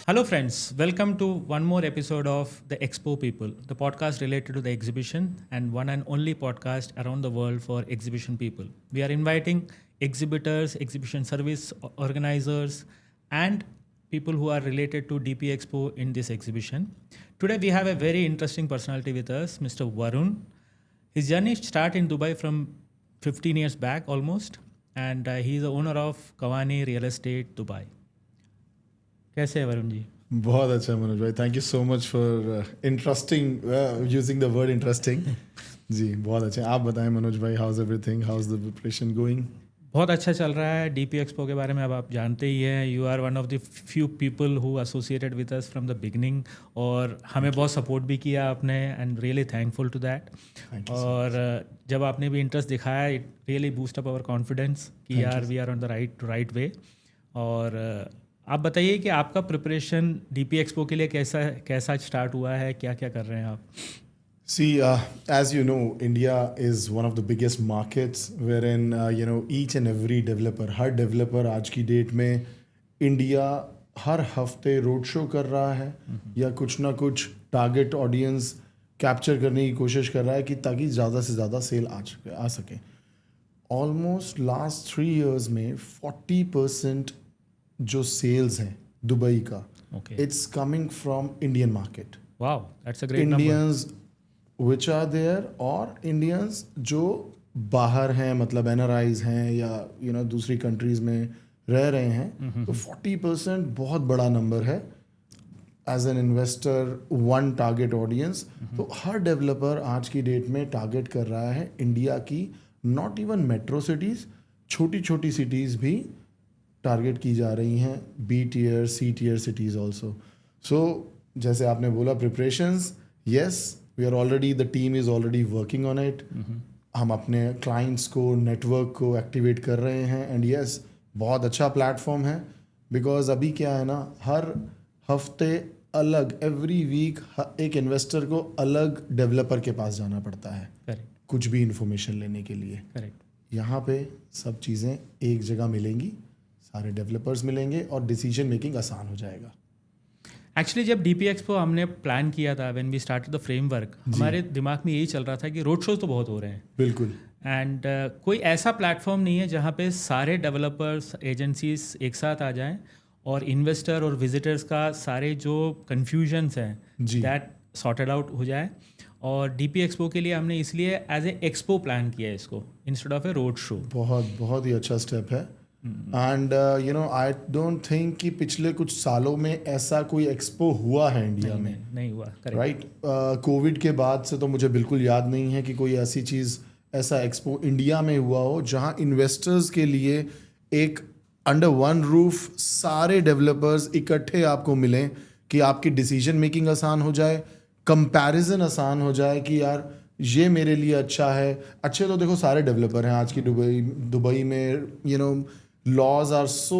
Hello, friends. Welcome to one more episode of The Expo People, the podcast related to the exhibition and one and only podcast around the world for exhibition people. We are inviting exhibitors, exhibition service organizers, and people who are related to DP Expo in this exhibition. Today, we have a very interesting personality with us, Mr. Varun. His journey started in Dubai from 15 years back almost, and he is the owner of Kawani Real Estate Dubai. कैसे है वरुण जी? बहुत अच्छा मनोज भाई, thank you so much for interesting using the word interesting. जी बहुत अच्छा. आप बताएं मनोज भाई, how is everything, how is the preparation going? बहुत अच्छा चल रहा है. डीपी एक्सपो के बारे में अब आप जानते ही हैं. You are one of the few people who associated with us from the beginning, और हमें बहुत सपोर्ट भी किया आपने, and really thankful to that. और जब आपने भी इंटरेस्ट दिखाया, it really boost up our confidence कि यार we are on the right way. और आप बताइए कि आपका प्रिपरेशन डीपी एक्सपो के लिए कैसा स्टार्ट हुआ है, क्या क्या कर रहे हैं आप? See, as you know, India is one of the biggest markets wherein, each and every developer, her developer आज की डेट में इंडिया हर हफ्ते रोड शो कर रहा है या कुछ ना कुछ टारगेट ऑडियंस कैप्चर करने की कोशिश कर रहा है कि ताकि ज़्यादा से ज़्यादा सेल आ सके. ऑलमोस्ट लास्ट 3 years में 40% जो सेल्स हैं दुबई का, it's coming from Indian market. Wow, that's a great number. Indians which are there और इंडियंस जो बाहर हैं, मतलब एनआरआईज हैं या दूसरी कंट्रीज में रह रहे हैं. तो 40% बहुत बड़ा नंबर है as an investor, one target audience. तो हर डेवलपर आज की डेट में टारगेट कर रहा है इंडिया की, नॉट इवन मेट्रो सिटीज़, छोटी छोटी सिटीज़ भी टारगेट की जा रही हैं, B tier, C tier cities also. So जैसे आपने बोला, preparations, yes we are already, the team is already working on it. हम अपने क्लाइंट्स को, नेटवर्क को एक्टिवेट कर रहे हैं. एंड येस, बहुत अच्छा प्लेटफॉर्म है. बिकॉज अभी क्या है ना, हर हफ्ते अलग, एवरी वीक एक इन्वेस्टर को अलग डेवलपर के पास जाना पड़ता है. करेक्ट. कुछ भी इंफॉर्मेशन लेने के लिए. करेक्ट. यहाँ पे सब चीज़ें एक जगह मिलेंगी, सारे डेवलपर्स मिलेंगे और डिसीजन मेकिंग आसान हो जाएगा. एक्चुअली जब डीपी एक्सपो हमने प्लान किया था, when we started the framework, हमारे दिमाग में यही चल रहा था कि रोड शोज तो बहुत हो रहे हैं. बिल्कुल. एंड कोई ऐसा प्लेटफॉर्म नहीं है जहाँ पे सारे डेवलपर्स, एजेंसीज एक साथ आ जाएं और इन्वेस्टर और विजिटर्स का सारे जो कन्फ्यूजन्स हैं दैट सॉर्टेड आउट हो जाए. और डीपी एक्सपो के लिए हमने इसलिए एज ए एक्सपो प्लान किया है इसको, instead of A road show. बहुत ही अच्छा स्टेप है. एंड आई डोंट थिंक कि पिछले कुछ सालों में ऐसा कोई एक्सपो हुआ है इंडिया में. नहीं हुआ. राइट. कोविड के बाद से तो मुझे बिल्कुल याद नहीं है कि कोई ऐसी चीज़, ऐसा एक्सपो इंडिया में हुआ हो जहां इन्वेस्टर्स के लिए एक अंडर वन रूफ सारे डेवलपर्स इकट्ठे आपको मिलें कि आपकी डिसीजन मेकिंग आसान हो जाए, कंपैरिजन आसान हो जाए कि यार ये मेरे लिए अच्छा है. अच्छे तो देखो सारे डेवलपर हैं आज की दुबई में. Laws are so,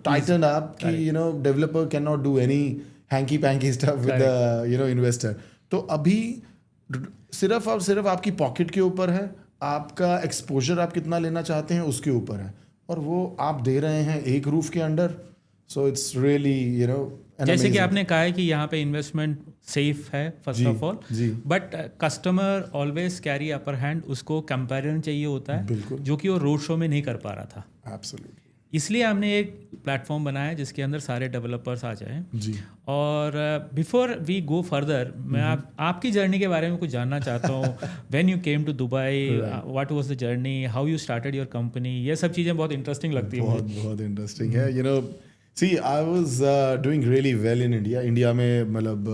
tightened up कि, developer cannot do any hanky-panky stuff with the, investor. तो अभी सिर्फ और सिर्फ आपकी पॉकेट के ऊपर है, आपका एक्सपोजर आप कितना लेना चाहते हैं उसके ऊपर है, और वो आप दे रहे हैं एक रूफ के अंडर. सो इट्स रियली, जैसे कि आपने कहा है कि यहाँ पे इन्वेस्टमेंट सेफ है first of all, but customer always carry upper hand. उसको कंपैरिजन चाहिए होता है, जो कि वो रोड शो में नहीं कर पा रहा था. एब्सोल्युटली. इसलिए हमने एक प्लेटफॉर्म बनाया जिसके अंदर सारे डेवलपर्स आ जाएं. और बिफोर वी गो फर्दर, मैं आपकी जर्नी के बारे में कुछ जानना चाहता हूँ. When you came to Dubai, what was the journey, how you started your company, ये सब चीज़ें बहुत इंटरेस्टिंग लगती हैं. बहुत इंटरेस्टिंग है. See, I was doing really well in India. India में मतलब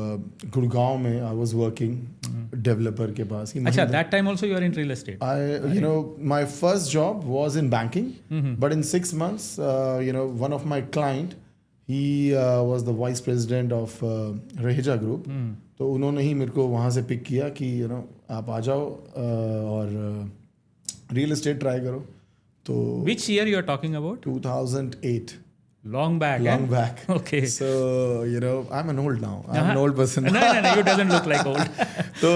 गुड़गांव में I was working developer के पास. अच्छा, that time also you are in real estate. My first job was in banking, but in 6 months, one of my client, he was the vice president of Reheja Group. तो उन्होंने ही मेरे को वहाँ से pick किया कि आप आ जाओ और रियल एस्टेट ट्राई करो. तो Which year you are talking about? 2008. Long back. Okay. So, I'm an old now. I'm an old person. No, you doesn't look like old. तो,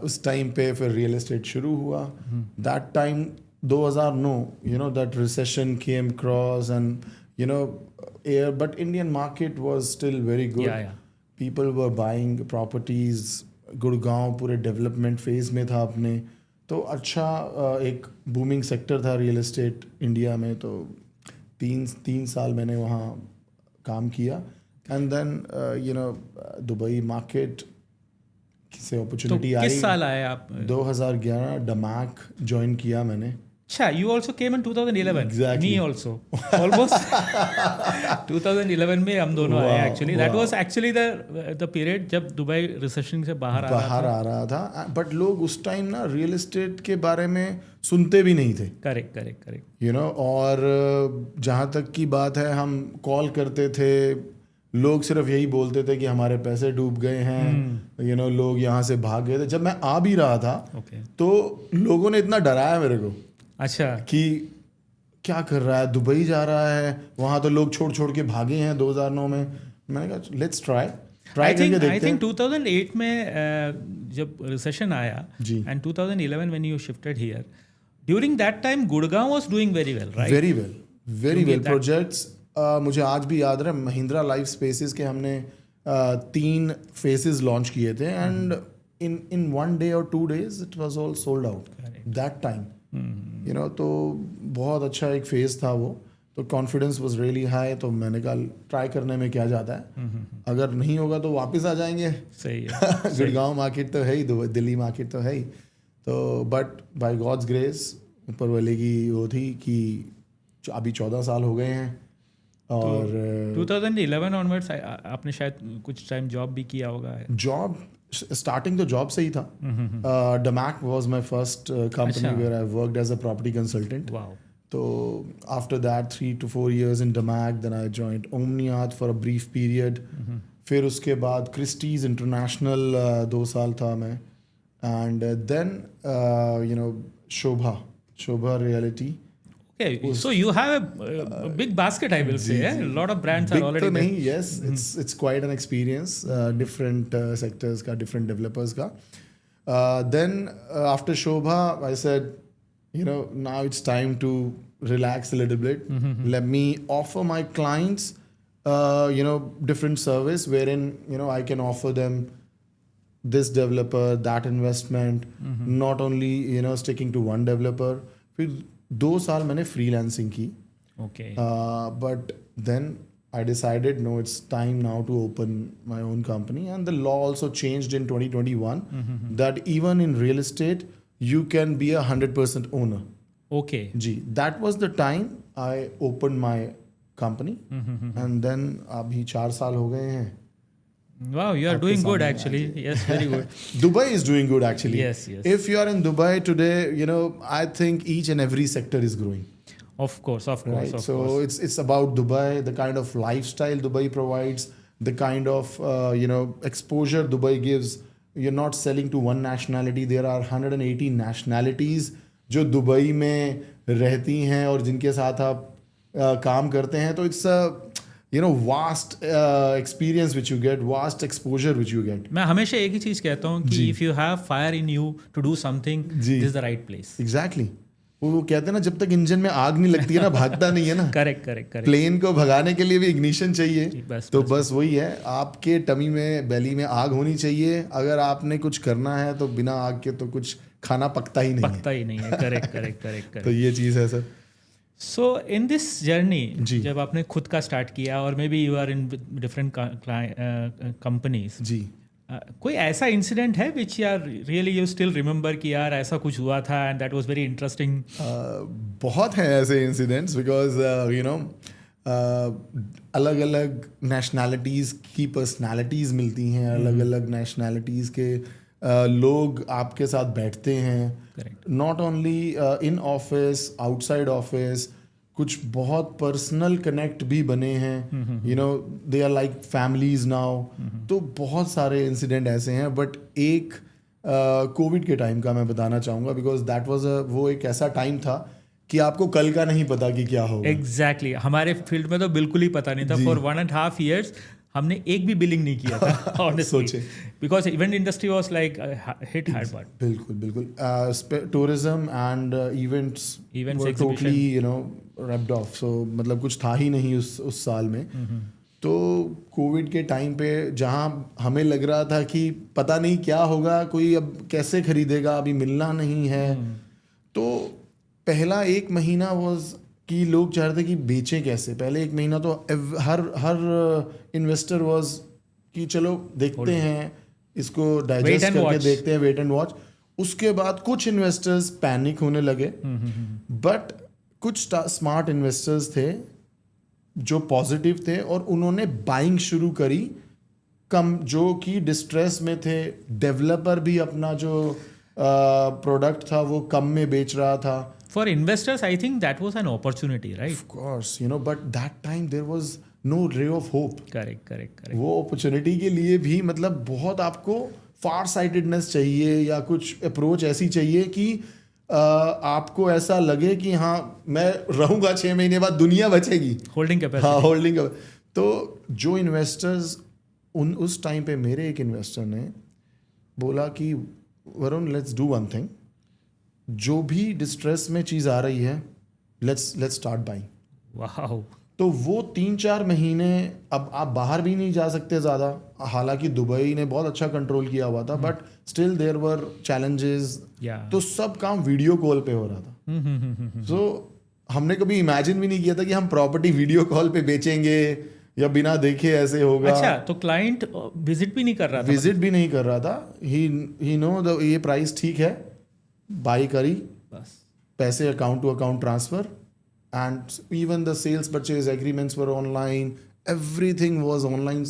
उस टाइम पे फिर रियल एस्टेट शुरू हुआ. That time 2009, that recession came across and, you know, but Indian market was still very good. Yeah, yeah. People were buying properties. Gurgaon पूरे development phase में था अपने, तो अच्छा एक बूमिंग सेक्टर था रियल एस्टेट इंडिया में. तो 3 साल मैंने वहाँ काम किया. एंड देन दुबई मार्केट से अपॉर्चुनिटी आई. किस साल आए आप? 2011 डमैक ज्वाइन किया मैंने. अच्छा, you also came in 2011. Exactly. Me also. Almost 2011 में हम दोनों आए actually. That was actually the period जब दुबई रिसेशन से बाहर आ रहा था. बट लोग उस टाइम ना रियल एस्टेट के बारे में सुनते भी नहीं थे. करेक्ट. और जहाँ तक की बात है, हम कॉल करते थे, लोग सिर्फ यही बोलते थे कि हमारे पैसे डूब गए हैं. लोग यहाँ से भाग गए थे. जब मैं आ भी रहा था तो लोगों ने इतना डराया मेरे को. अच्छा, कि क्या कर रहा है, दुबई जा रहा है, वहाँ तो लोग छोड़ के भागे हैं 2009 में. मैंने कहा लेट्स ट्राई करके देखते हैं. आई थिंक 2008 में जब रिसेशन आया and 2011 when you shifted here, during that time Gurgaon was doing very well, right? Very well. Projects मुझे आज भी याद है, महिंद्रा लाइफ स्पेसेस के हमने 3 फेसेस लॉन्च किए थे. And in 1 day or 2 days it was all sold out that time. तो बहुत अच्छा एक फेज था वो. तो कॉन्फिडेंस वाज रियली हाई. तो मैंने कहा ट्राई करने में क्या जाता है, अगर नहीं होगा तो वापस आ जाएंगे. सही है. गुड़गांव मार्केट तो है ही, दिल्ली मार्केट तो है ही. तो बट बाय गॉड्स ग्रेस ऊपर वाले की वो थी कि अभी 14 साल हो गए हैं. और 2011 ऑनवर्ड्स आपने शायद कुछ टाइम जॉब भी किया होगा. जॉब स्टार्टिंग तो जॉब से ही था. DAMAC was my first company where I worked as a property consultant. तो after that 3 to 4 years in DAMAC, then I joined Omniyat for a brief period. फिर उसके बाद क्रिस्टीज इंटरनेशनल 2 साल था मैं. And then Sobha Realty. Okay, so you have a big basket, I will say. A lot of brands are already there. Yes, it's quite an experience. Different sectors ka, different developers ka. Then after Shobha, I said, now it's time to relax a little bit. Let me offer my clients, different service wherein I can offer them this developer, that investment. Not only sticking to one developer. फिर 2 साल मैंने freelancing की. But then I decided no, it's time now to open my own company. And the law also changed in 2021 that even in real estate you can be 100% owner. जी, that was the time I open my company. And then अभी 4 साल हो गए हैं. Wow, you are doing good actually. Yes, very good. Dubai is doing good actually. Yes. If you are in Dubai today, I think each and every sector is growing. Of course. Right? So it's about Dubai, the kind of lifestyle Dubai provides, the kind of exposure Dubai gives. You're not selling to one nationality. There are 180 nationalities जो Dubai में रहती हैं और जिनके साथ आप काम करते हैं. तो it's vast experience which you get, vast exposure which you get. मैं हमेशा एक ही चीज कहता हूँ कि if you have fire in you to do something, this is the right place. Exactly. वो कहते हैं ना, जब तक इंजन में आग नहीं लगती है ना, भागता नहीं है ना. करेक्ट. प्लेन को भगाने के लिए भी इग्निशन चाहिए. बस वही है. आपके टमी में, बेली में आग होनी चाहिए. अगर आपने कुछ करना है तो बिना आग के तो कुछ खाना पकता ही नहीं है. करेक्ट. तो ये चीज़ है sir. So in this journey, जब आपने खुद का स्टार्ट किया और maybe you are in different companies, कोई ऐसा इंसिडेंट है विच यार रियली यू स्टिल रिमेंबर कि यार ऐसा कुछ हुआ था and that was very interesting? बहुत हैं ऐसे इंसिडेंट्स, बिकॉज अलग अलग नेशनैलिटीज़ की पर्सनालिटीज़ मिलती हैं. अलग अलग नेशनैलिटीज़ के लोग आपके साथ बैठते हैं. Not only in office, outside office. कुछ बहुत पर्सनल कनेक्ट भी बने हैं. They are like families now. तो बहुत सारे इंसिडेंट ऐसे हैं. बट एक कोविड के टाइम का मैं बताना चाहूँगा, बिकॉज दैट वाज वो एक ऐसा टाइम था कि आपको कल का नहीं पता कि क्या होगा. एग्जैक्टली. हमारे फील्ड में तो बिल्कुल ही पता नहीं था. फॉर 1.5 years हमने एक भी बिलिंग नहीं किया था ऑनेस्टली, सोचे। Because event industry was like hit hard part. बिल्कुल बिल्कुल. Tourism and events Events, were exhibition. Totally wrapped off. So मतलब कुछ था ही नहीं उस साल में. तो कोविड के टाइम पे जहाँ हमें लग रहा था कि पता नहीं क्या होगा, कोई अब कैसे खरीदेगा, अभी मिलना नहीं है, तो पहला एक महीना वाज कि लोग चाह रहे थे कि बेचें कैसे. पहले एक महीना तो हर इन्वेस्टर वाज कि चलो देखते हैं, इसको डाइजेस्ट करके देखते हैं, वेट एंड वॉच. उसके बाद कुछ इन्वेस्टर्स पैनिक होने लगे, बट कुछ स्मार्ट इन्वेस्टर्स थे जो पॉजिटिव थे और उन्होंने बाइंग शुरू करी कम, जो कि डिस्ट्रेस में थे. डेवलपर भी अपना जो प्रोडक्ट था वो कम में बेच रहा था. For investors, I think that was an opportunity, right? Of course, but that time there was no ray of hope. Correct. वो अपॉर्चुनिटी के लिए भी मतलब बहुत आपको फार साइटेडनेस चाहिए या कुछ अप्रोच ऐसी चाहिए कि आपको ऐसा लगे कि हाँ मैं रहूँगा 6 महीने बाद दुनिया बचेगी. Holding capacity. हाँ, होल्डिंग. तो जो इन्वेस्टर्स उस टाइम पे मेरे एक इन्वेस्टर ने बोला कि Varun, let's do one thing. जो भी डिस्ट्रेस में चीज़ आ रही है, लेट्स स्टार्ट बाइंग. Wow. तो वो 3-4 महीने, अब आप बाहर भी नहीं जा सकते ज़्यादा. हालांकि दुबई ने बहुत अच्छा कंट्रोल किया हुआ था, but still there were challenges. Yeah. तो सब काम वीडियो कॉल पे हो रहा था. सो हमने कभी इमेजिन भी नहीं किया था कि हम प्रॉपर्टी वीडियो कॉल पे बेचेंगे या बिना देखे ऐसे होगा. अच्छा, तो क्लाइंट विजिट भी नहीं कर रहा था? विजिट भी नहीं कर रहा था. ही नो ये प्राइस ठीक है, बाई करी, बस पैसे account to account transfer. And even the sales purchase agreements were online, everything was online.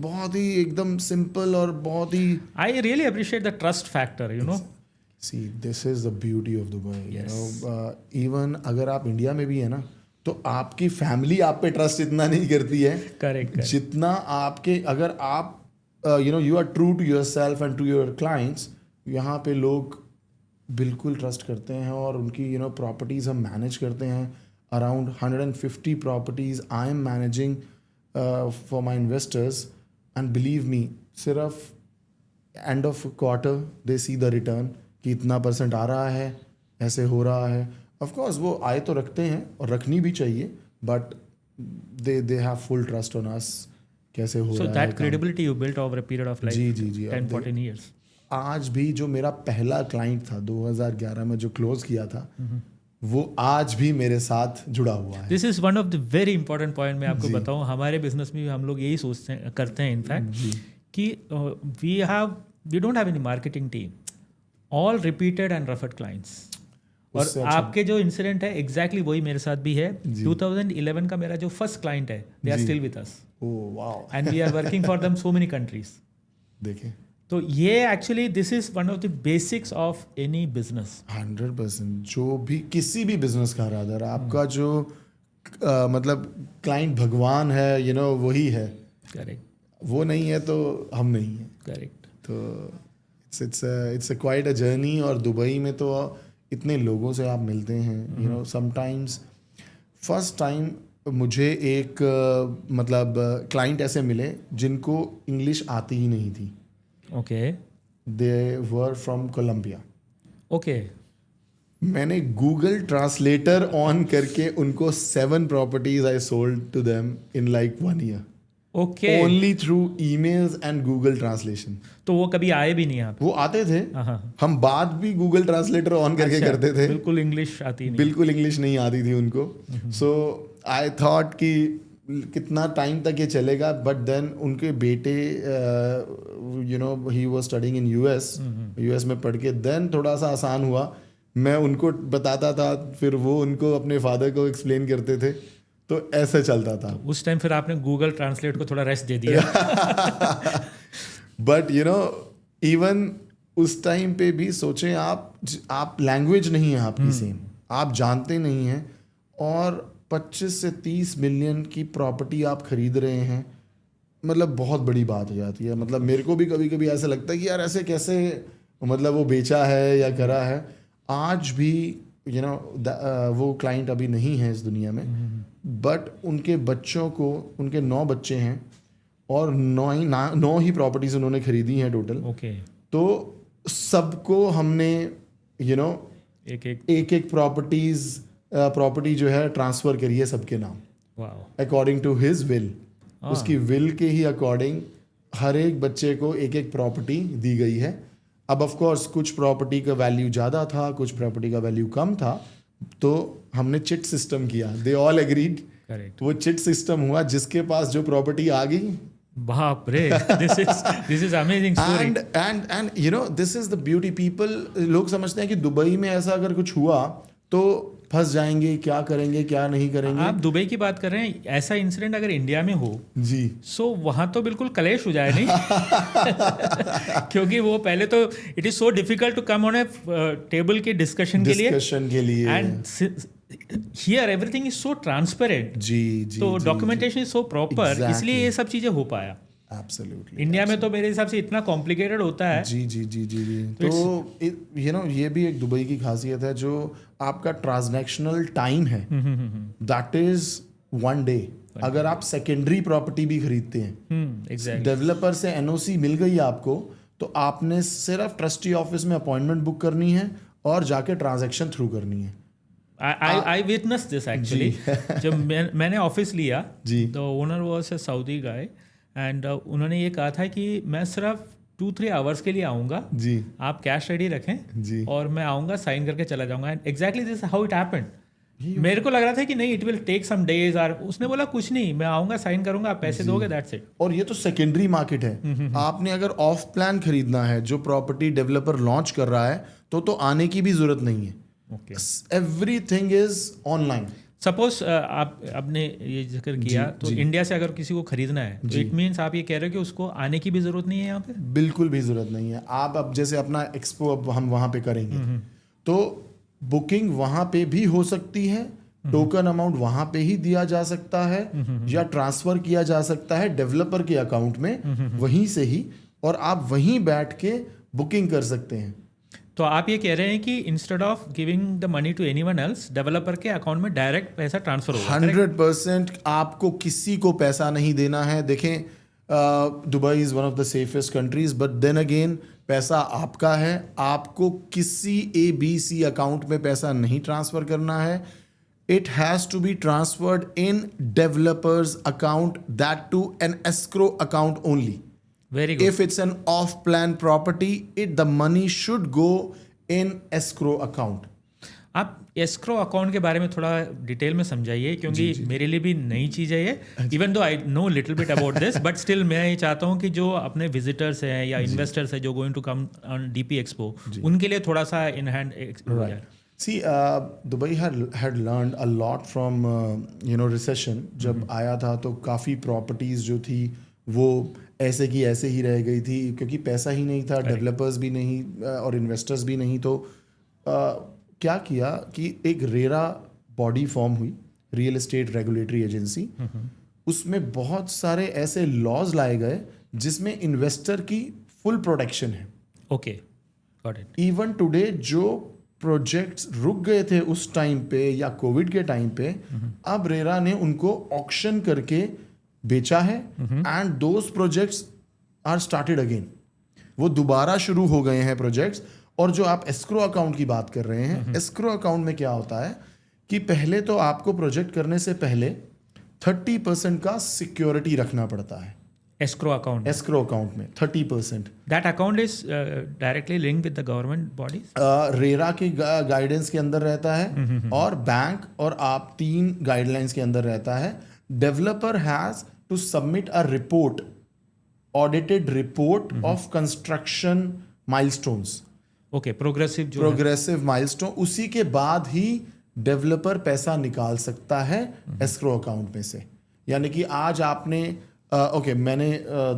बहुत ही एकदम सिंपल और बहुत ही. I really appreciate the trust factor, See, this is the beauty of Dubai. Even अगर आप इंडिया में भी है ना, तो आपकी फैमिली आप पे ट्रस्ट इतना नहीं करती है. करेक्ट. जितना आपके, अगर आप you are true to yourself and to your clients, यहाँ पे लोग बिल्कुल ट्रस्ट करते हैं. और उनकी प्रॉपर्टीज़ हम मैनेज करते हैं. Around 150 properties I am managing for my investors. And believe me, सिर्फ end of quarter they see the return कि इतना % आ रहा है, ऐसे हो रहा है. ऑफ कोर्स वो आय तो रखते हैं और रखनी भी चाहिए, but they have full trust on us कैसे हो रहा है. So that credibility you built over a period of like जी 10-14 इयर्स. आज भी जो मेरा पहला क्लाइंट था 2011 में जो क्लोज किया था, वो आज भी मेरे साथ जुड़ा हुआ है. This is one of the very important point. मैं आपको बताऊं, हमारे बिजनेस में भी हम लोग यही सोचते हैं, करते हैं इनफैक्ट, कि we don't have any marketing team, all repeated and referred clients. और आपके जो इंसिडेंट है एग्जैक्टली वही मेरे साथ भी है. 2011 का मेरा जो फर्स्ट क्लाइंट है, they are still with us. Oh wow. And we are working for them so many countries. देखें, तो ये actually this is one of the basics of any business. 100%. जो भी किसी भी बिजनेस का रादर आपका जो मतलब क्लाइंट भगवान है, वही है. करेक्ट. वो नहीं है तो हम नहीं है. करेक्ट. तो इट्स क्वाइट अ जर्नी. और दुबई में तो इतने लोगों से आप मिलते हैं. समटाइम्स फर्स्ट टाइम मुझे एक मतलब क्लाइंट ऐसे मिले जिनको इंग्लिश आती ही नहीं थी. Okay. They were from Colombia. Okay. मैंने गूगल ट्रांसलेटर ऑन करके उनको 7 properties I sold to them in like 1 year. Okay. Only through emails and Google translation. तो वो कभी आए भी नहीं यहाँ पे? वो आते थे. हाँ. हम बात भी गूगल ट्रांसलेटर ऑन करके करते थे. बिल्कुल इंग्लिश आती नहीं. बिल्कुल इंग्लिश नहीं आती थी उनको. सो आई थॉट कि कितना टाइम तक ये चलेगा. बट देन उनके बेटे he was studying in US में पढ़ के देन थोड़ा सा आसान हुआ. मैं उनको बताता था, फिर वो उनको अपने फादर को एक्सप्लेन करते थे. तो ऐसे चलता था. तो उस टाइम फिर आपने गूगल ट्रांसलेट को थोड़ा रेस्ट दे दिया. बट इवन उस टाइम पे भी सोचें, आप लैंग्वेज नहीं है आपकी सेम, आप जानते नहीं हैं, और 25 से 30 मिलियन की प्रॉपर्टी आप खरीद रहे हैं. मतलब बहुत बड़ी बात हो जाती है. मतलब मेरे को भी कभी कभी ऐसा लगता है कि यार ऐसे कैसे मतलब वो बेचा है या करा है. आज भी वो क्लाइंट अभी नहीं है इस दुनिया में, बट उनके बच्चों को, उनके 9 बच्चे हैं, और 9 ही प्रॉपर्टीज उन्होंने खरीदी हैं टोटल। ओके। तो सबको हमने एक एक प्रॉपर्टी जो है ट्रांसफर करी है सबके नाम, wow, according to his will. उसकी विल के ही अकॉर्डिंग हर एक बच्चे को एक एक प्रॉपर्टी दी गई है। अब ऑफ कोर्स कुछ प्रॉपर्टी का वैल्यू ज़्यादा था, कुछ प्रॉपर्टी का वैल्यू कम था, तो हमने चिट सिस्टम किया। They all agreed. करेक्ट। वो चिट सिस्टम हुआ, जिसके पास जो प्रॉपर्टी आ गई, बाप रे, this is amazing story. And this is the beauty. People, लोग समझते हैं कि दुबई में ऐसा अगर कुछ हुआ तो फंस जाएंगे, क्या करेंगे क्या नहीं करेंगे। आप दुबई की बात कर रहे हैं, ऐसा इंसिडेंट अगर इंडिया में हो जी, सो वहां तो बिल्कुल कलेश हो जाए नहीं क्योंकि वो पहले तो it is so difficult to come on a table के डिस्कशन के लिए and here everything is so transparent. जी, तो डॉक्यूमेंटेशन इज सो प्रॉपर, इसलिए ये सब चीजें हो पाया। एब्सोल्युटली। इंडिया में तो मेरे हिसाब से इतना कॉम्प्लिकेटेड होता है। जी जी जी जी जी। तो ये भी एक दुबई की खासियत है, जो आपका ट्रांजैक्शनल टाइम है दैट इज 1 डे। अगर आप सेकेंडरी प्रॉपर्टी भी खरीदते हैं, डेवलपर से एनओसी मिल गई आपको, तो आपने सिर्फ ट्रस्टी ऑफिस में अपॉइंटमेंट बुक करनी है और जाके ट्रांजैक्शन थ्रू करनी है। I witnessed this actually. जब मैंने ऑफिस लिया, the owner was a Saudi guy and उन्होंने ये कहा था कि मैं सिर्फ 2-3 आवर्स के लिए आऊँगा जी, आप कैश रेडी रखें जी, और मैं आऊँगा, साइन करके चला जाऊँगा। And exactly this how it happened. मेरे को लग रहा था कि नहीं, it will take some days, और उसने बोला कुछ नहीं, मैं आऊँगा, साइन करूँगा, आप पैसे दोगे, दैट्स इट। और ये तो सेकेंडरी मार्केट है। आपने अगर ऑफ प्लान खरीदना है, जो प्रॉपर्टी डेवलपर लॉन्च कर रहा है, तो आने की भी जरूरत नहीं है। Everything is online. सपोज आपने ये जिक्र किया, तो इंडिया से अगर किसी को खरीदना है तो इट मीन्स आप ये कह रहे हो कि उसको आने की भी जरूरत नहीं है यहाँ पे? बिल्कुल भी जरूरत नहीं है। आप अब जैसे अपना एक्सपो अब हम वहाँ पे करेंगे, तो बुकिंग वहाँ पे भी हो सकती है, टोकन अमाउंट वहाँ पे ही दिया जा सकता है या ट्रांसफर किया जा सकता है डेवलपर के अकाउंट में वहीं से ही, और आप वहीं बैठ के बुकिंग कर सकते हैं। तो आप ये कह रहे हैं कि instead of giving the money to anyone else, developer के अकाउंट में डायरेक्ट पैसा ट्रांसफर होगा? 100% आपको किसी को पैसा नहीं देना है। देखें, Dubai is one of the safest countries, but then again पैसा आपका है, आपको किसी ABC अकाउंट में पैसा नहीं ट्रांसफ़र करना है। It has to be transferred in developers account, that to an escrow account only. Very good. If it's an off-plan property, the money should go in escrow account. आप escrow account के बारे में थोड़ा detail में समझाइए, क्योंकि मेरे लिए भी नई चीज़ है ये। Even though I know little bit about this, but still मैं ये चाहता हूँ कि जो अपने विजिटर्स हैं या इन्वेस्टर्स हैं जो going to come on DP expo, उनके लिए थोड़ा सा इन हैंड हो जाए। See, Dubai had learned a lot from recession. जब आया था तो काफ़ी प्रॉपर्टीज़ जो थी वो ऐसे की ऐसे ही रह गई थी, क्योंकि पैसा ही नहीं था, डेवलपर्स भी नहीं और इन्वेस्टर्स भी नहीं। तो क्या किया कि एक रेरा बॉडी फॉर्म हुई, रियल एस्टेट रेगुलेटरी एजेंसी। उसमें बहुत सारे ऐसे लॉज लाए गए जिसमें इन्वेस्टर की फुल प्रोटेक्शन है। Okay, got it. Even today जो प्रोजेक्ट्स रुक गए थे उस टाइम पे या कोविड के टाइम पे, अब रेरा ने उनको ऑक्शन करके बेचा है, and those projects are started again. वो दोबारा शुरू हो गए हैं प्रोजेक्ट्स। और जो आप एस्क्रो अकाउंट की बात कर रहे हैं, एस्क्रो अकाउंट में क्या होता है कि पहले तो आपको प्रोजेक्ट करने से पहले 30% का सिक्योरिटी रखना पड़ता है। एस्क्रो अकाउंट में 30%। That account is directly linked with the government bodies? RERA के गाइडेंस के अंदर रहता है, और बैंक और आप 3 गाइडलाइंस के अंदर रहता है। Developer has to submit a report, audited report of construction milestones. Okay, progressive milestone। उसी के बाद ही डेवलपर पैसा निकाल सकता है एस्क्रो अकाउंट में से। यानी कि आज आपने मैंने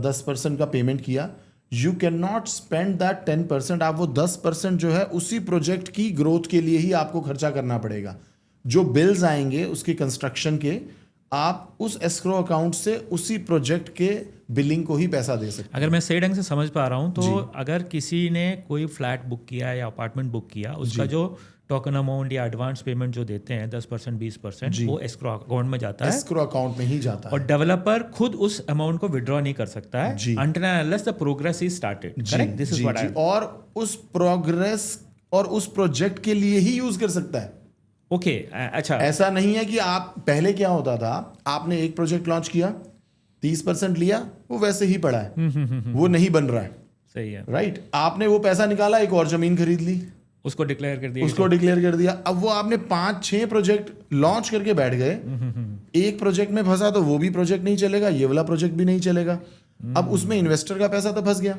10% का पेमेंट किया, you can not spend that 10%। आप वो 10% जो है उसी प्रोजेक्ट की ग्रोथ के लिए ही आपको खर्चा करना पड़ेगा। जो बिल्स आएंगे उसके कंस्ट्रक्शन के, आप उस एस्क्रो अकाउंट से उसी प्रोजेक्ट के बिलिंग को ही पैसा दे सकते हैं। अगर मैं सही ढंग से समझ पा रहा हूँ तो अगर किसी ने कोई फ्लैट बुक किया या अपार्टमेंट बुक किया, उसका जो टोकन अमाउंट या एडवांस पेमेंट जो देते हैं 10% 20% वो एस्क्रो अकाउंट में जाता है एस्क्रो अकाउंट में ही जाता है और डेवलपर खुद उस अमाउंट को विड्रॉ नहीं कर सकता है जी। until and unless the progress is started. Correct? This is ji, what जी, और उस प्रोग्रेस और उस प्रोजेक्ट के लिए ही यूज कर सकता है। ओके अच्छा ऐसा नहीं है कि आप पहले क्या होता था, आपने एक प्रोजेक्ट लॉन्च किया 30% लिया, वो वैसे ही पड़ा है, वो नहीं बन रहा है, सही है राइट? आपने वो पैसा निकाला, एक और जमीन खरीद ली, उसको डिक्लेयर कर दिया उसको डिक्लेयर कर दिया। अब वो आपने 5-6 प्रोजेक्ट लॉन्च करके बैठ गए, एक प्रोजेक्ट में फंसा तो वो भी प्रोजेक्ट नहीं चलेगा, ये वाला प्रोजेक्ट भी नहीं चलेगा। अब उसमें इन्वेस्टर का पैसा तो फंस गया।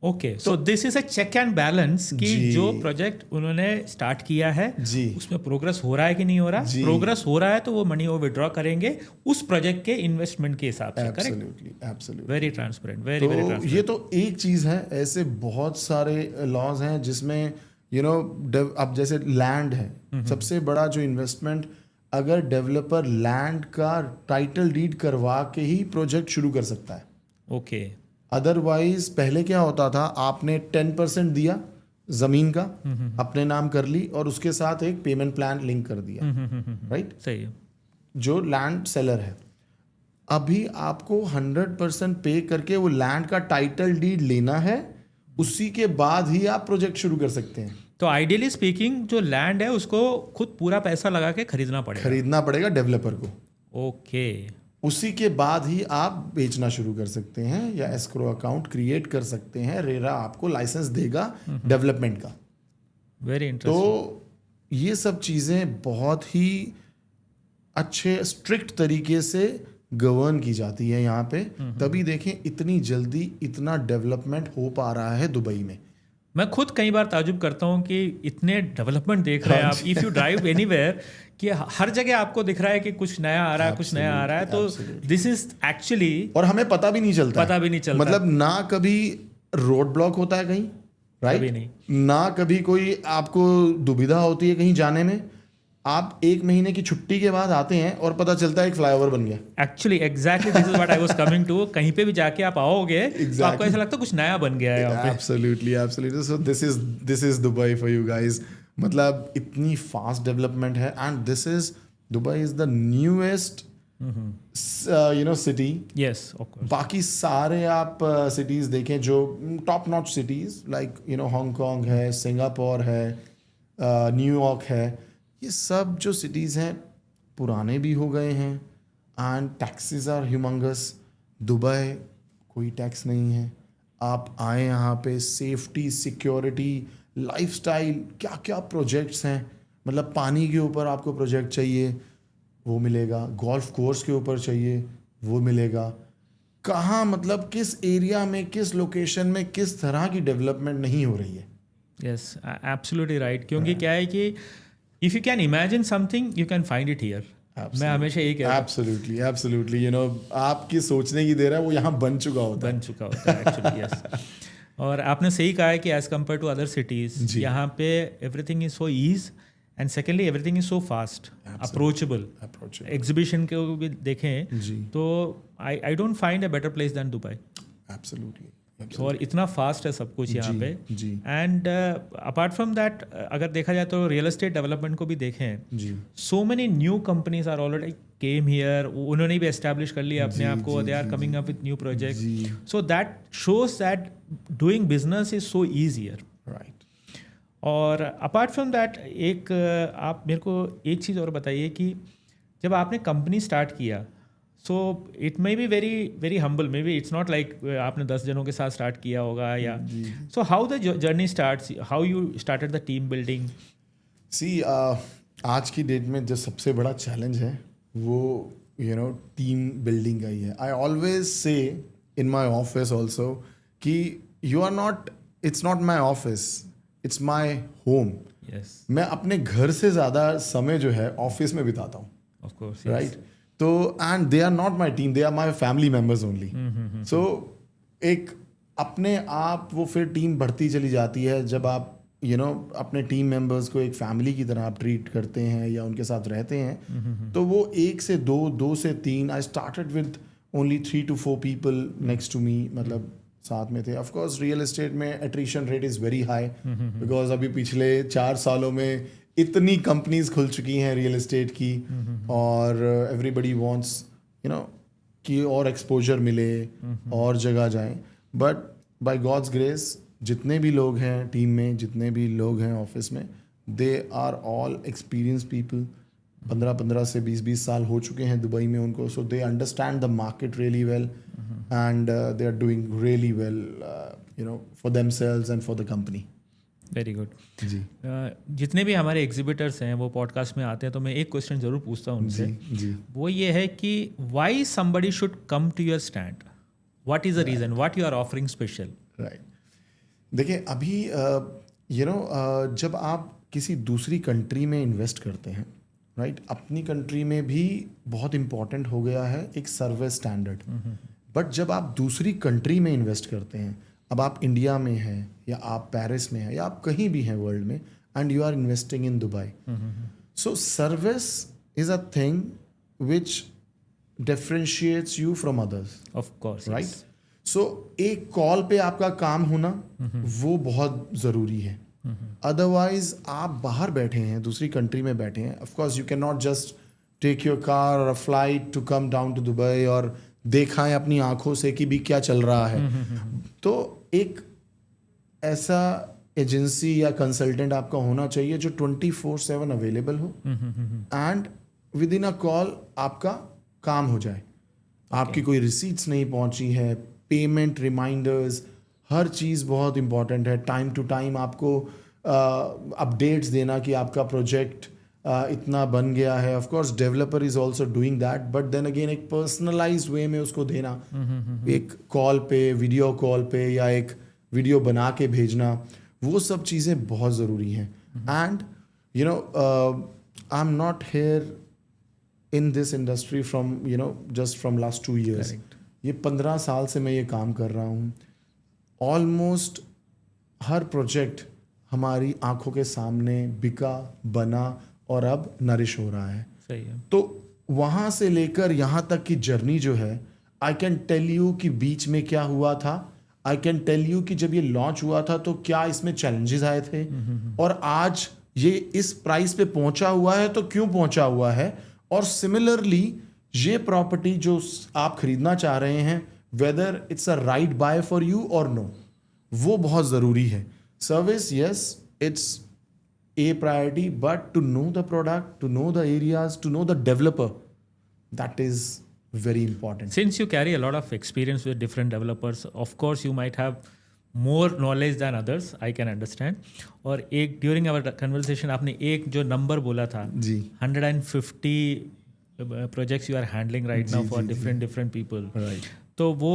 Okay so this is a check and balance कि जी। जो प्रोजेक्ट उन्होंने स्टार्ट किया है जी उसमें प्रोग्रेस हो रहा है कि नहीं हो रहा, प्रोग्रेस हो रहा है तो वो मनी वो विड्रॉ करेंगे उस प्रोजेक्ट के इन्वेस्टमेंट के हिसाब से। Correct, absolutely very transparent, very very तो ट्रांसपेरेंट। ये तो एक चीज है, ऐसे बहुत सारे लॉज हैं जिसमें अब जैसे लैंड है, सबसे बड़ा जो इन्वेस्टमेंट, अगर डेवलपर लैंड का टाइटल डीड करवा के ही प्रोजेक्ट शुरू कर सकता है। ओके अदरवाइज पहले क्या होता था, आपने 10% दिया जमीन का, अपने नाम कर ली और उसके साथ एक पेमेंट प्लान लिंक कर दिया, राइट? सही है। जो लैंड सेलर है, अभी आपको 100% पे करके वो लैंड का टाइटल डीड लेना है, उसी के बाद ही आप प्रोजेक्ट शुरू कर सकते हैं। तो आइडियली स्पीकिंग जो लैंड है उसको खुद पूरा पैसा लगा के खरीदना पड़ेगा डेवलपर को। ओके उसी के बाद ही आप बेचना शुरू कर सकते हैं या एस्क्रो अकाउंट क्रिएट कर सकते हैं। रेरा आपको लाइसेंस देगा डेवलपमेंट का। Very interesting. तो ये सब चीज़ें बहुत ही अच्छे स्ट्रिक्ट तरीके से गवर्न की जाती है यहाँ पे, तभी देखें इतनी जल्दी इतना डेवलपमेंट हो पा रहा है दुबई में। मैं खुद कई बार ताजुब करता हूँ कि इतने डेवलपमेंट देख रहे हैं आप, इफ़ यू ड्राइव एनीवेयर कि हर जगह आपको दिख रहा है कि कुछ नया आ रहा है, कुछ नया आ रहा है। तो दिस इज एक्चुअली, और हमें पता भी नहीं चलता, मतलब ना कभी रोड ब्लॉक होता है कहीं, राइट? कभी नहीं, ना कभी कोई आपको दुविधा होती है कहीं जाने में। आप 1 महीने की छुट्टी के बाद आते हैं और पता चलता है एक फ्लाईओवर बन गया। Actually exactly this is what I was coming to. कहीं पे भी जाके आप आओगे तो आपको ऐसा लगता है कुछ नया बन गया है यहाँ पे। Absolutely so this is Dubai for you guys. मतलब इतनी फास्ट डेवलपमेंट है, and this is Dubai is the newest city. Yes of course. बाकी सारे आप सिटीज देखें जो top notch cities, like Hong Kong है, सिंगापुर है, न्यूयॉर्क है, ये सब जो सिटीज़ हैं पुराने भी हो गए हैं, and taxes are humongous. Dubai कोई टैक्स नहीं है। आप आए यहाँ पे, सेफ्टी, सिक्योरिटी, लाइफस्टाइल, क्या क्या प्रोजेक्ट्स हैं। मतलब पानी के ऊपर आपको प्रोजेक्ट चाहिए वो मिलेगा, गोल्फ कोर्स के ऊपर चाहिए वो मिलेगा। कहाँ, मतलब किस एरिया में, किस लोकेशन में किस तरह की डेवलपमेंट नहीं हो रही है। Yes absolutely right. क्योंकि क्या है कि if you can imagine something you can find it here. मैं हमेशा यही कहता हूँ। एब्सोल्युटली आपकी सोचने की देर है, वो यहाँ बन चुका होता है एक्चुअली। यस और आपने सही कहा है कि as compare to other cities यहाँ पे everything is so ease, and secondly everything is so fast, approachable. Exhibition के भी देखें तो I don't find a better place than Dubai. Absolutely. और इतना फास्ट है सब कुछ यहाँ पे। एंड अपार्ट फ्रॉम दैट, अगर देखा जाए तो रियल एस्टेट डेवलपमेंट को भी देखें, so many new companies are already came here. उन्होंने भी एस्टैब्लिश कर लिया अपने आप को, they are coming up with new project. So that shows that doing business is so easier, right? और अपार्ट फ्रॉम दैट एक आप मेरे को एक चीज़ और बताइए कि जब आपने कंपनी स्टार्ट किया, so it may be very very humble, may be it's not like आपने 10 जनों के साथ स्टार्ट किया होगा या so how the journey starts, how you started the team building? See आज की डेट में जो सबसे बड़ा चैलेंज है वो टीम बिल्डिंग का ही है। I always say in my office also कि you are not, it's not my office, it's my home. मैं अपने घर से ज़्यादा समय जो है ऑफिस में बिताता हूँ, ऑफ कोर्स, राइट? तो and they are not my team, they are my family members only. So एक अपने आप वो फिर टीम बढ़ती चली जाती है जब आप अपने टीम मेंबर्स को एक फैमिली की तरह आप ट्रीट करते हैं या उनके साथ रहते हैं। तो वो 1 से 2, 2 से 3, I started with only 3 to 4 people next to me, मतलब साथ में थे। ऑफ कोर्स रियल एस्टेट में attrition rate is very high, because अभी पिछले 4 सालों में इतनी कंपनीज खुल चुकी हैं रियल एस्टेट की, और एवरीबडी वांट्स कि और एक्सपोजर मिले और जगह जाएं. बट बाय गॉड्स ग्रेस जितने भी लोग हैं टीम में, जितने भी लोग हैं ऑफिस में, they are all experience people. 15 से 20 साल हो चुके हैं दुबई में उनको. So they understand the market really well and they are doing really well for themselves and for the company. Very good. जी जितने भी हमारे एग्जिबिटर्स हैं वो पॉडकास्ट में आते हैं, तो मैं एक क्वेश्चन जरूर पूछता हूँ उनसे. जी. वो ये है कि why somebody should come to your stand, what is the reason, what you are offering special. Right. देखिए अभी जब आप किसी दूसरी कंट्री में इन्वेस्ट करते हैं, राइट, अपनी कंट्री में भी बहुत इम्पॉर्टेंट हो गया है एक सर्विस स्टैंडर्ड. बट जब आप दूसरी कंट्री में इन्वेस्ट करते हैं, अब आप इंडिया में हैं या आप पेरिस में हैं या आप कहीं भी हैं वर्ल्ड में, and you are investing in Dubai, so service is a thing which differentiates you from others. Of course, right. So एक कॉल पे आपका काम होना वो बहुत ज़रूरी है. अदरवाइज आप बाहर बैठे हैं, दूसरी कंट्री में बैठे हैं, of course you can not just take your car और a flight to come down to Dubai और देखा है अपनी आंखों से कि भी क्या चल रहा है. तो एक ऐसा एजेंसी या कंसल्टेंट आपका होना चाहिए जो 24/7 अवेलेबल हो, and with in a call आपका काम हो जाए. आपकी कोई रिसीट्स नहीं पहुंची है, पेमेंट रिमाइंडर्स, हर चीज़ बहुत इंपॉर्टेंट है. टाइम टू टाइम आपको अपडेट्स देना कि आपका प्रोजेक्ट इतना बन गया है. Of course developer is also doing that, but then again एक पर्सनलाइज्ड वे में उसको देना, एक कॉल पे, वीडियो कॉल पे, या एक वीडियो बना के भेजना, वो सब चीज़ें बहुत ज़रूरी हैं. And I am not here in this industry from just from last 2 years. ये 15 साल से मैं ये काम कर रहा हूँ. ऑलमोस्ट हर प्रोजेक्ट हमारी आंखों के सामने बिका, बना और अब नरिश हो रहा है. सही है. तो वहाँ से लेकर यहाँ तक की जर्नी जो है, आई कैन टेल यू कि बीच में क्या हुआ था. आई कैन टेल यू कि जब ये लॉन्च हुआ था तो क्या इसमें चैलेंजेस आए थे, और आज ये इस प्राइस पे पहुंचा हुआ है तो क्यों पहुंचा हुआ है. और सिमिलरली ये प्रॉपर्टी जो आप खरीदना चाह रहे हैं, whether it's a right buy for you or no, वो बहुत ज़रूरी है. Service, yes, it's a priority, but to know the product, to know the areas, to know the developer, that is very important. Since you carry a lot of experience with different developers, of course you might have more knowledge than others, I can understand. और एक during our conversation आपने एक जो number बोला था, जी, 150 projects you are handling right now for different people. Right. तो वो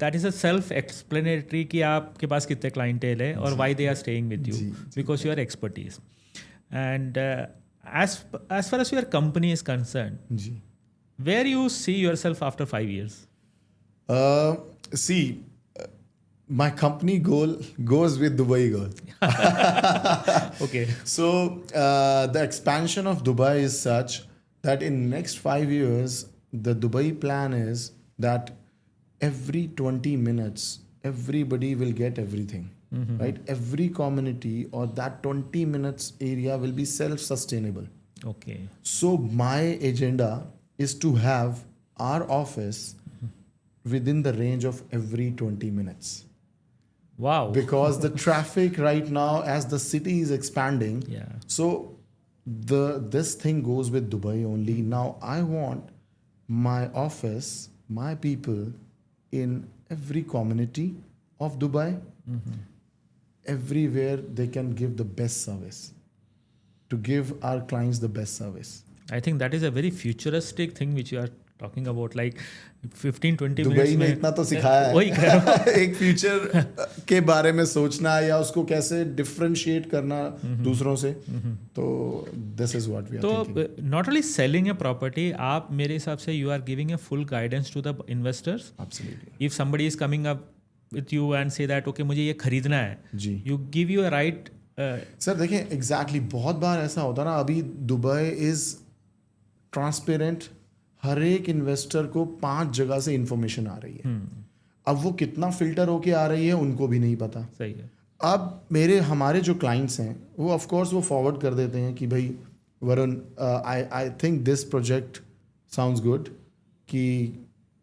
that is a self explanatory कि आपके पास कितने क्लाइंटेल है और why they are staying with you, because your expertise. एंड as far as your company is concerned, where you see yourself after 5 years? See, my company goal goes with Dubai goal. Okay. So the expansion of Dubai is such that in next 5 years, the Dubai plan is that every 20 minutes, everybody will get everything. Right? Every community or that 20 minutes area will be self-sustainable. Okay. So my agenda is to have our office within the range of every 20 minutes. Wow. Because the traffic right now, as the city is expanding, Yeah. so this thing goes with Dubai only. Now I want my office, my people in every community of Dubai, everywhere they can give the best service, to give our clients the best service. I think that is a very futuristic thing which you are talking about, like 15-20 Dubai minutes ने इतना तो सिखाया वही कह रहा हूँ. है. एक फ्यूचर के बारे में सोचना या उसको कैसे डिफरेंशिएट करना दूसरों से, तो this is what we are thinking. तो not only selling a property, आप मेरे हिसाब से you are giving a full guidance to the investors. Absolutely. If somebody is coming up with you and say that okay मुझे ये खरीदना है, जी, you give you a right. Sir देखिए एग्जैक्टली बहुत बार ऐसा होता है ना, अभी दुबई इज ट्रांसपेरेंट. हर एक इन्वेस्टर को 5 जगह से इंफॉर्मेशन आ रही है. अब वो कितना फिल्टर होके आ रही है उनको भी नहीं पता. सही है. अब हमारे जो क्लाइंट्स हैं वो ऑफ कोर्स वो फॉरवर्ड कर देते हैं कि भाई Varun, I think this project sounds good, कि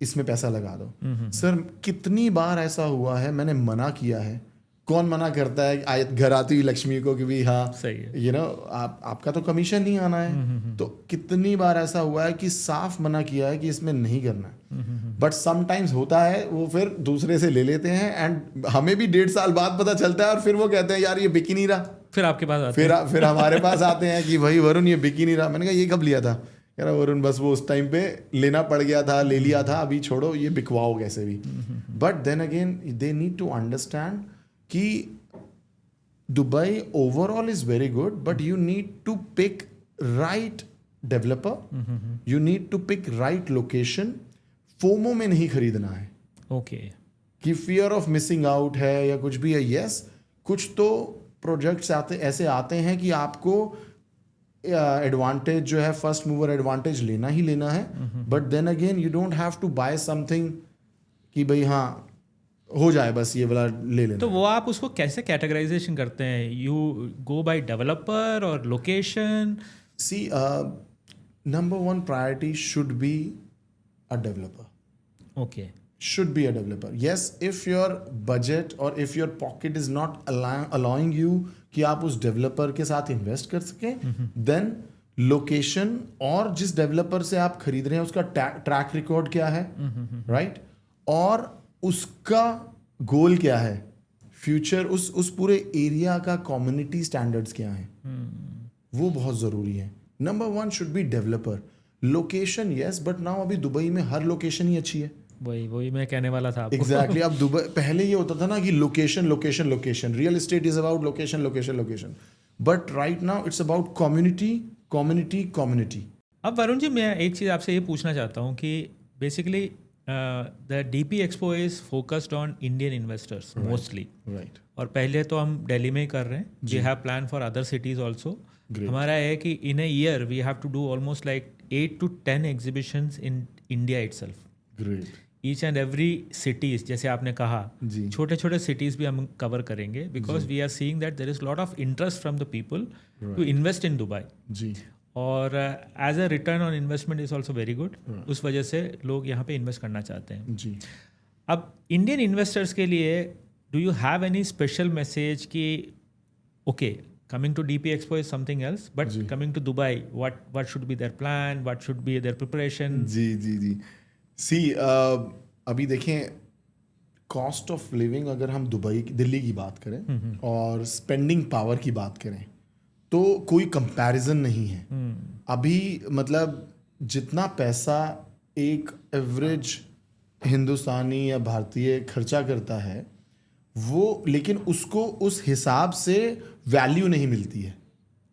इसमें पैसा लगा दो। सर कितनी बार ऐसा हुआ है मैंने मना किया है। कौन मना करता है घर आती हुई लक्ष्मी को कि भाई हाँ सही है, यू नो आपका तो कमीशन नहीं आना है। तो कितनी बार ऐसा हुआ है कि साफ मना किया है कि इसमें नहीं करना है। बट समटाइम्स होता है वो फिर दूसरे से ले लेते हैं एंड हमें भी 1.5 साल बाद पता चलता है और फिर वो कहते हैं यार ये बिक ही नहीं रहा। फिर आपके पास आते हैं। फिर हमारे पास आते हैं कि भाई वरुण ये बिक ही नहीं रहा। मैंने कहा ये कब लिया था? कह रहा वरुण बस वो उस टाइम पे लेना पड़ गया था, ले लिया था, अभी छोड़ो, ये बिकवाओ कैसे भी। But then again they need to understand कि Dubai overall is very good, but you need to pick right developer, you need to pick right location. FOMO में नहीं खरीदना है ओके कि फियर ऑफ मिसिंग आउट है या कुछ भी है। यस, कुछ तो प्रोजेक्ट्स ऐसे आते हैं कि आपको एडवांटेज जो है, फर्स्ट मूवर एडवांटेज लेना ही लेना है। But then again you don't have to buy something कि भाई हाँ हो जाए बस ये वाला ले लेना। तो वो आप उसको कैसे कैटेगराइजेशन करते हैं? You go by developer or location? See, number 1 priority should be a developer. Okay, should be a developer. Yes, if your budget or if your pocket is not allowing you कि आप उस developer के साथ invest कर सकें, then location और जिस developer से आप खरीद रहे हैं उसका ट्रैक रिकॉर्ड क्या है, राइट, और उसका गोल क्या है, फ्यूचर उस पूरे एरिया का कम्युनिटी स्टैंडर्ड्स क्या है, वो बहुत ज़रूरी है। Number 1 should be developer. Location yes, but now अभी दुबई में हर लोकेशन ही अच्छी है। वही मैं कहने वाला था आपको। एग्जैक्टली अब दुबई पहले ये होता था ना कि location location location, real estate is about location location location, but right now it's about community community community. अब वरुण जी, मैं एक चीज़ आपसे ये पूछना चाहता हूँ कि basically the DP expo is focused on Indian investors mostly, right, और पहले तो हम दिल्ली में ही कर रहे हैं। We have plan for other cities also. हमारा है कि in a year we have to do almost like 8 to 10 exhibitions in India itself. Great. Each and every cities, जैसे आपने कहा, जी, छोटे छोटे सिटीज़ भी हम कवर करेंगे, because we are seeing that there is lot of interest from the people to invest in Dubai, जी, और as a return on investment is also very good. उस वजह से लोग यहाँ पे इन्वेस्ट करना चाहते हैं। जी। अब इंडियन इन्वेस्टर्स के लिए do you have any special message कि okay, coming to DP expo is something else, but coming to Dubai, what should be their plan, what should be their preparation? जी जी जी। सी, अभी देखें, cost of living अगर हम दिल्ली की बात करें और स्पेंडिंग पावर की बात करें तो कोई कंपैरिजन नहीं है। अभी मतलब जितना पैसा एक एवरेज हिंदुस्तानी या भारतीय खर्चा करता है वो, लेकिन उसको उस हिसाब से वैल्यू नहीं मिलती है।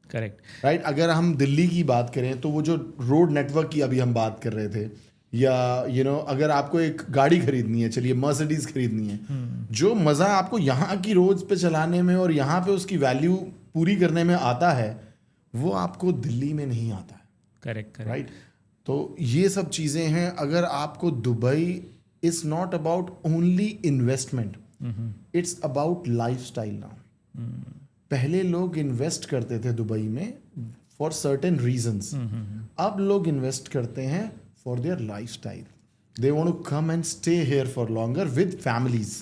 Correct, right. अगर हम दिल्ली की बात करें तो वो जो रोड नेटवर्क की अभी हम बात कर रहे थे, या अगर आपको एक गाड़ी खरीदनी है, चलिए मर्सिडीज खरीदनी है, जो मज़ा आपको यहाँ की रोड्स पे चलाने में और यहाँ पे उसकी वैल्यू पूरी करने में आता है वो आपको दिल्ली में नहीं आता है। Correct, right. तो ये सब चीज़ें हैं। अगर आपको Dubai is not about only investment, it's about lifestyle now. पहले लोग इन्वेस्ट करते थे दुबई में फॉर सर्टेन रीजंस, अब लोग इन्वेस्ट करते हैं for their lifestyle. They want to come and stay here for longer with families.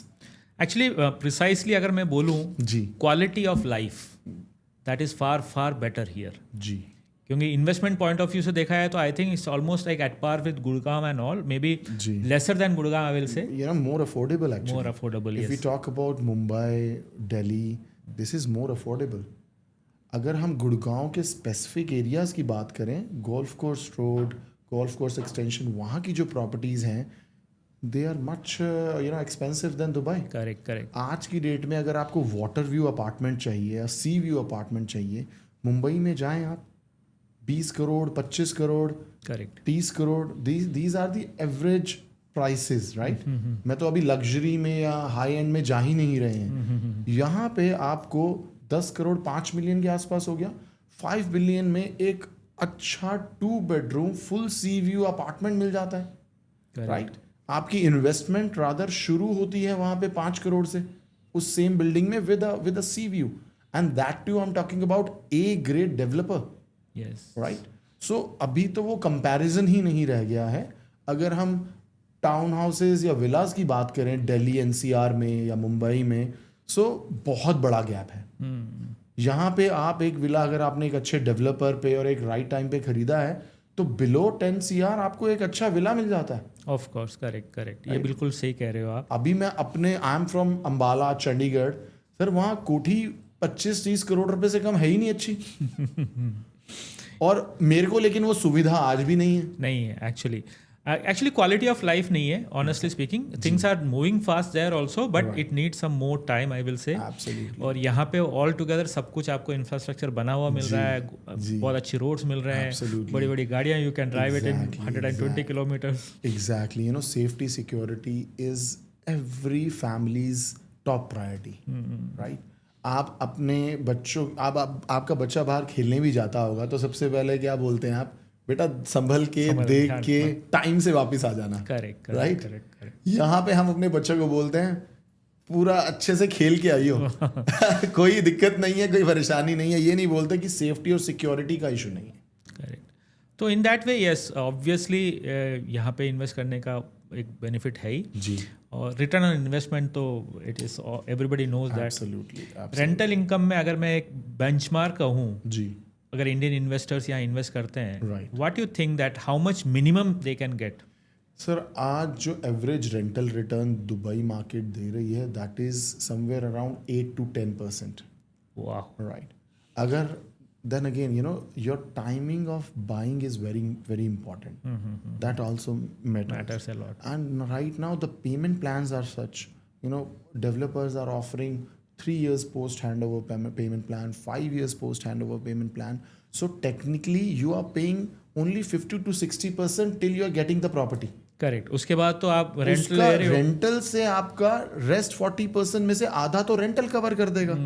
Actually precisely अगर मैं बोलूँ, जी, quality of life that is far far better here. जी, क्योंकि इन्वेस्टमेंट पॉइंट ऑफ व्यू से देखा है तो I think it's almost like at par with Gurgaon and all, may be lesser than Gurgaon I will say, more affordable actually. more affordable, If we yes. talk about Mumbai, Delhi, this is more affordable. अगर हम गुड़गांव के specific areas की बात करें, golf course road, golf course extension, वहाँ की जो properties हैं they are much expensive than Dubai. Correct. आज की डेट में अगर आपको वाटर व्यू अपार्टमेंट चाहिए या सी व्यू अपार्टमेंट चाहिए, मुंबई में जाएं आप, 20 crore, 25 crore, correct, 30 crore, these are the average prices, right. मैं तो अभी लग्जरी में या हाई एंड में जा ही नहीं रहे हैं। यहाँ पे आपको 10 करोड़ 5 मिलियन के आसपास हो गया, 5 बिलियन में एक अच्छा 2 bedroom full sea view apartment मिल जाता है, राइट। आपकी इन्वेस्टमेंट रादर शुरू होती है वहाँ पे 5 करोड़ से, उस सेम बिल्डिंग में with a sea view, and that too I am talking about a great developer, Yes. Right? So अभी तो वो कंपैरिजन ही नहीं रह गया है. अगर हम टाउन हाउसेज या विलास की बात करें दिल्ली एनसीआर में या मुंबई में, सो बहुत बड़ा गैप है. यहाँ पे आप एक विला अगर आपने एक अच्छे डेवलपर पे और एक राइट टाइम पे खरीदा है तो बिलो 10 CR आपको एक अच्छा विला मिल जाता है. Of course, correct. ये बिल्कुल सही कह रहे हो आप. अभी मैं अपने I am from Ambala Chandigarh, sir वहाँ कोठी 25-30 करोड़ रुपए से कम है ही नहीं अच्छी. और मेरे को लेकिन वो सुविधा आज भी नहीं है. नहीं है एक्चुअली क्वालिटी ऑफ लाइफ नहीं है, honestly speaking. Things are moving fast there also, but it needs some more time, I will say. Absolutely. और यहाँ पे ऑल टुगेदर सब कुछ आपको इंफ्रास्ट्रक्चर बना हुआ मिल रहा है, बहुत अच्छी रोड्स मिल रहे हैं, Absolutely. बड़ी बड़ी गाड़ियाँ, you can drive it in 120 kilometres. Exactly. Safety, security is every family's top priority, right? आप अपने बच्चों, आपका बच्चा बाहर खेलने भी जाता होगा तो सबसे पहले क्या बोलते हैं आप, बेटा संभल के देख के टाइम से वापस आ जाना. करेक्ट. यहाँ पे हम अपने बच्चों को बोलते हैं पूरा अच्छे से खेल के आइयो. कोई दिक्कत नहीं है, कोई परेशानी नहीं है. ये नहीं बोलते कि सेफ्टी और सिक्योरिटी का इशू नहीं है. करेक्ट. तो in that way yes, obviously यहाँ पे इन्वेस्ट करने का एक बेनिफिट है ही जी. और रिटर्न ऑन इन्वेस्टमेंट तो it is everybody knows that. Absolutely. Rental income में अगर मैं एक बेंचमार्क कहूँ, जी. अगर इंडियन इन्वेस्टर्स यहाँ इन्वेस्ट करते हैं, Right. What you think that how much minimum they can get? Sir आज जो average rental return Dubai market दे रही है that is somewhere around 8 to 10%. वाह. राइट. अगर then again your timing of buying is very very important. That also matters a lot. And right now the payment plans are such, developers are offering 3 years post handover payment plan, 5 years post handover payment plan. So technically you are paying only 50 to 60% till you are getting the property. Correct. उसके बाद तो आप rent ले रहे हो, rental से आपका rest 40% में से आधा तो रेंटल कवर कर देगा.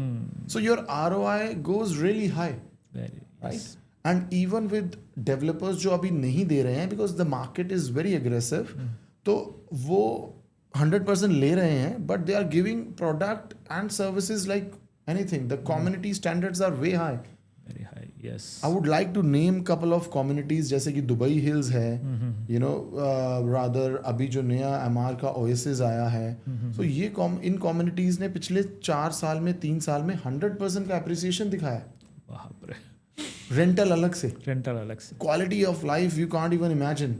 So your ROI goes really high. Right? And even with developers जो अभी नहीं दे रहे हैं because the market is very aggressive, तो वो 100% ले रहे हैं, but they are giving product and services like anything. The community standards are way high. very high. Yes. I would like to name couple of communities जैसे कि Dubai hills है, rather अभी जो नया MR का Oasis आया है. So ये इन communities ने पिछले 4 साल में 3 साल में 100% का appreciation दिखाया है. बाप रे. रेंटल अलग से, quality of life you can't even imagine.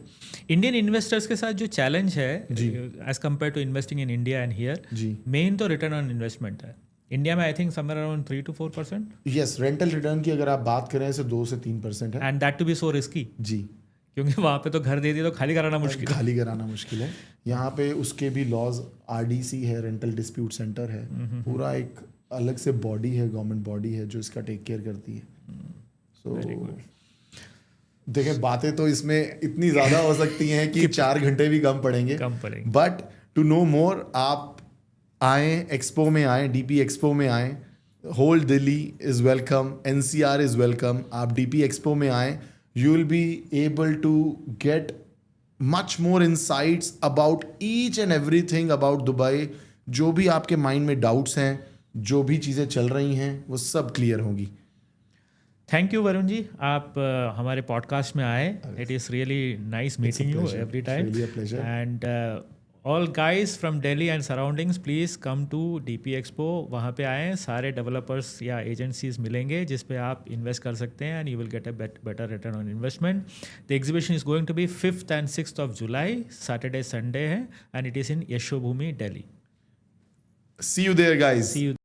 Indian investors के साथ जो चैलेंज है as compare to investing in India and here, main तो रिटर्न ऑन इन्वेस्टमेंट है. इंडिया में I think somewhere around 3 to 4%. Yes. Rental return की अगर आप बात करें तो 2 से 3% है. And that too be so risky. जी. क्योंकि वहाँ पे तो घर दे दिए तो खाली कराना मुश्किल है. यहाँ पे उसके भी लॉज, RDC है, रेंटल डिस्प्यूट सेंटर है, पूरा एक अलग से बॉडी है, गवर्नमेंट बॉडी है जो इसका टेक केयर करती है. So, देखें बातें तो इसमें इतनी ज़्यादा हो सकती हैं कि 4 घंटे भी कम पड़ेंगे. बट टू नो मोर आप आए, एक्सपो में आए, DP एक्सपो में आए. Whole Delhi is welcome, NCR is welcome. आप DP एक्सपो में आए, you will be able to get much more insights about each and everything about Dubai. जो भी आपके माइंड में डाउट्स हैं, जो भी चीज़ें चल रही हैं, वो सब क्लियर होंगी. थैंक यू वरुण जी, आप हमारे पॉडकास्ट में आए. It is really nice meeting you every time. And all guys from Delhi and surroundings, please come to DP expo. वहाँ पे आएँ, सारे डेवलपर्स या एजेंसीज मिलेंगे जिस पे आप इन्वेस्ट कर सकते हैं and you will get a better return on investment. The exhibition is going to be 5th and 6th of July, Saturday Sunday है, and it is in Yashobhoomi, Delhi. See you there, guys. See you.